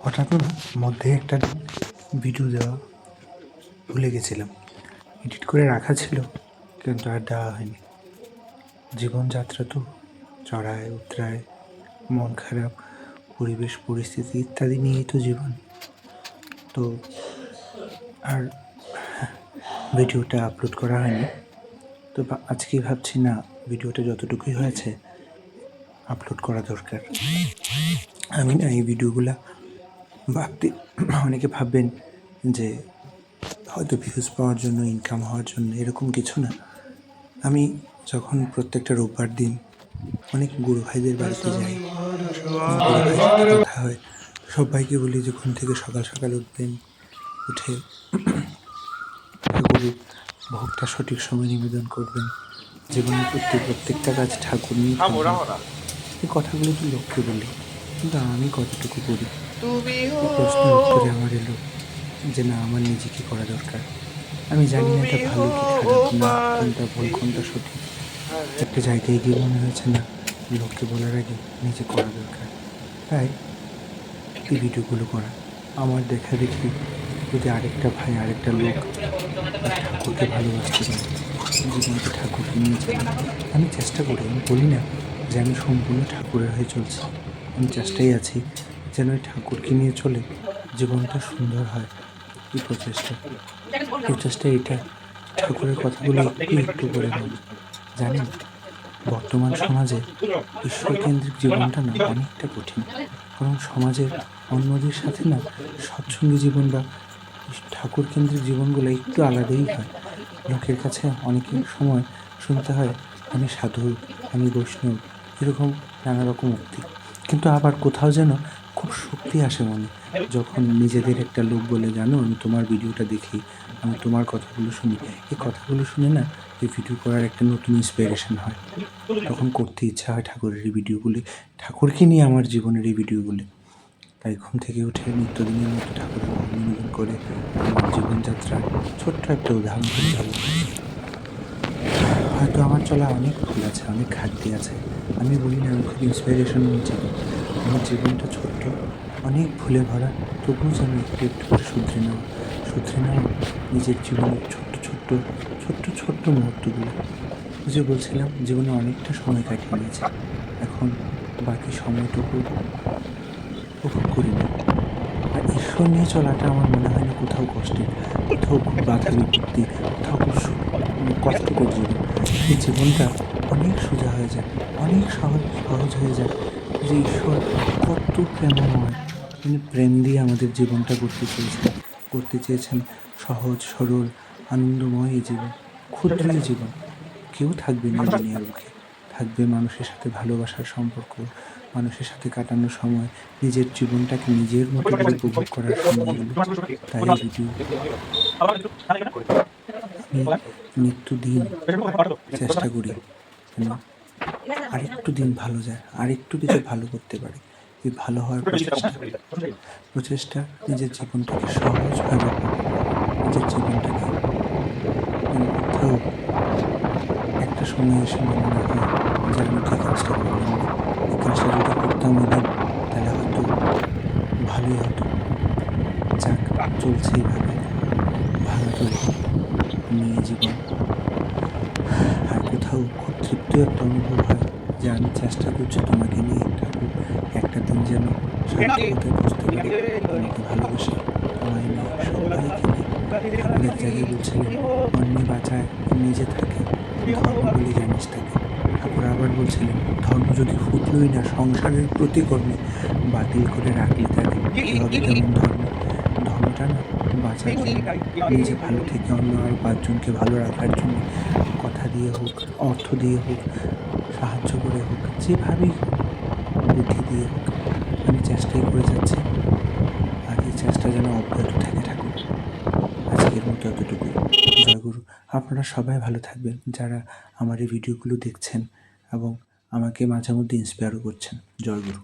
হঠাৎ না মধ্যে একটা ভিডিও দেওয়া ভুলে গেছিলাম, এডিট করে রাখা ছিল কিন্তু আর দেওয়া হয়নি। জীবনযাত্রা তো চড়ায় উতরায়, মন খারাপ, পরিবেশ পরিস্থিতি ইত্যাদি নিয়েই তো জীবন। তো আর ভিডিওটা আপলোড করা হয়নি। তো আজকেই ভাবছি না, ভিডিওটা যতটুকুই হয়েছে আপলোড করা দরকার। আমি না এই ভিডিওগুলা ভাবতে, অনেকে ভাববেন যে হয়তো ভিউজ পাওয়ার জন্য, ইনকাম হওয়ার জন্য, এরকম কিছু না। আমি যখন প্রত্যেকটা রোববার দিন অনেক গুরু ভাইদের বাড়িতে যাই, গুরু ভাইয়ের সাথে কথা হয়, সবাইকে বলি যে ঘুম থেকে সকাল সকাল উঠবেন, উঠে ঠাকুরের ভোগটা সঠিক সময় নিবেদন করবেন, জীবনের প্রত্যেকটা কাজ ঠাকুর নিয়ে করবেন। এই কথাগুলো তো লোককে বলি, কিন্তু আমি কতটুকু করি? এই প্রশ্নের উত্তরে আমার এলো যে না, আমার নিজেকে করা দরকার। আমি জানি না এটা ভালো কি খারাপ, না কোনটা ভুল কোনটা সঠিক। একটা জায়গায় গিয়ে মনে হয়েছে না, লোককে বলার আগে নিজে করা দরকার। তাই এই ভিডিওগুলো করা। আমার দেখা দেখি যদি আরেকটা ভাই, আরেকটা লোক ঠাকুরকে ভালোবাসতে পারে, জীবনকে ঠাকুরকে নিয়ে চলে, আমি চেষ্টা করি। আমি বলি না যে আমি সম্পূর্ণ ঠাকুরের হয়ে চলছি, আমি চেষ্টাই আছি যেন ওই ঠাকুরকে নিয়ে চলে জীবনটা সুন্দর হয়। এই প্রচেষ্টা এটা ঠাকুরের কথাগুলো একটু একটু করে বলি। জানেন, বর্তমান সমাজে ঈশ্বরকেন্দ্রিক জীবনটা না অনেকটা কঠিন, কারণ সমাজের অন্যদের সাথে না সৎসঙ্গী জীবন বা ঠাকুর কেন্দ্রিক জীবনগুলো একটু আলাদাই হয়। লোকের কাছে অনেক সময় শুনতে হয় আমি সাধু, আমি বৈষ্ণব, এরকম নানা রকম উক্তি। কিন্তু আবার কোথাও যেন খুব শক্তি আসে মনে, যখন নিজেদের একটা লোক বলে, জানো আমি তোমার ভিডিওটা দেখি, আমি তোমার কথাগুলো শুনি। এই কথাগুলো শুনে না এই ভিডিও করার একটা নতুন ইন্সপিরেশন হয়, তখন করতে ইচ্ছা হয় ঠাকুরের এই ভিডিওগুলি, ঠাকুরকে নিয়ে আমার জীবনের এই ভিডিওগুলি। তাই ঘুম থেকে উঠে নিত্যদিনের মতো ঠাকুরের ভোগ নিবেদন করে আমার জীবনযাত্রার ছোট্ট একটা উদাহরণ দিতে হবে। হয়তো আমার চলা অনেক ভুল আছে, অনেক ঘাটতি আছে, আমি বলি না আমি খুব ইন্সপিরেশনাল জীবন। আমার জীবনটা ছোট্ট, অনেক ভুলে ভরা, তবুও যেন একটু একটু করে শুধরে নেওয়া নিজের জীবনের ছোট্ট ছোট্ট ছোট্ট ছোট্ট মুহূর্তগুলো। যে বলছিলাম, জীবনে অনেকটা সময় কাটিয়ে নিয়েছি, এখন বাকি সময়টুকু উপভোগ করি না। আর ঈশ্বর নিয়ে চলাটা আমার মনে হয় না কোথাও কষ্টের, কোথাও খুব বাধা বিপত্তি, কোথাও খুব কষ্টকর জীবন। এই জীবনটা অনেক সোজা হয়ে যায়, অনেক সহজ হয়ে যায়। যে ঈশ্বর কত প্রেমময়, তিনি প্রেম দিয়ে আমাদের জীবনটা করতে চেয়েছেন সহজ সরল আনন্দময় এই জীবন, ক্ষুদ্র জীবন। কেউ থাকবে না দুনিয়ার বুকে, থাকবে মানুষের সাথে ভালোবাসার সম্পর্ক, মানুষের সাথে কাটানোর সময়, নিজের জীবনটাকে নিজের মতো করে উপভোগ করার সময়গুলো। তাই ভিডিও আমি নিত্যদিন চেষ্টা করি যেন আরেকটু দিন ভালো যায়, আরেকটু কিছু ভালো করতে পারি। এই ভালো হওয়ার প্রচেষ্টা নিজের জীবনটাকে সহজভাবে, নিজের জীবনটাকে যেন কোথাও একটা সময় এসে মনে না হয় যে আমি তো কাজটা করলাম না, এই কাজটা যদি করতাম ওদিন তাহলে হয়তো ভালোই হতো। যাক, চলছে এইভাবে, ভালো তো নিয়ে জীবন। আর কোথাও খুব তৃপ্ত একটা অনুভব হয় যে আমি চেষ্টা করছি তোমাকে নিয়ে, ঠাকুর একটা দিন যেন সার্থকতায় বুঝতে পারি, তোমাকে ভালোবেসে, তোমায় নিয়ে, সবাইকে নিয়ে। ঠাকুর এক জায়গায় বলছিলেন, অন্যে বাঁচায় নিজে থাকে, ধর্ম বলে জানিস তাকে। ঠাকুর আবার বলছিলেন, ধর্ম যদি ফুটলই না সংসারের প্রতিকর্মে, বাতিল করে রাখলে তাকে, কি হবে তেমন ধর্ম? ধর্মটা না বাঁচার জন্য, নিজে ভালো থেকে অন্য আর পাঁচজনকে ভালো রাখার জন্য, কথা দিয়ে হোক, অর্থ দিয়ে হোক, সাহায্য করে হোক, যেভাবেই হোক, বুদ্ধি দিয়ে হোক, আমি চেষ্টাই করে যাচ্ছি। আর এই চেষ্টা যেন অব্যাহত থাকে ঠাকুর। আজকের মতো এতটুকুই। জয়গুরু। আপনারা সবাই ভালো থাকবেন, যারা আমার এই ভিডিওগুলো দেখছেন এবং আমাকে মাঝে মধ্যে ইন্সপায়ারও করছেন। জয়গুরু।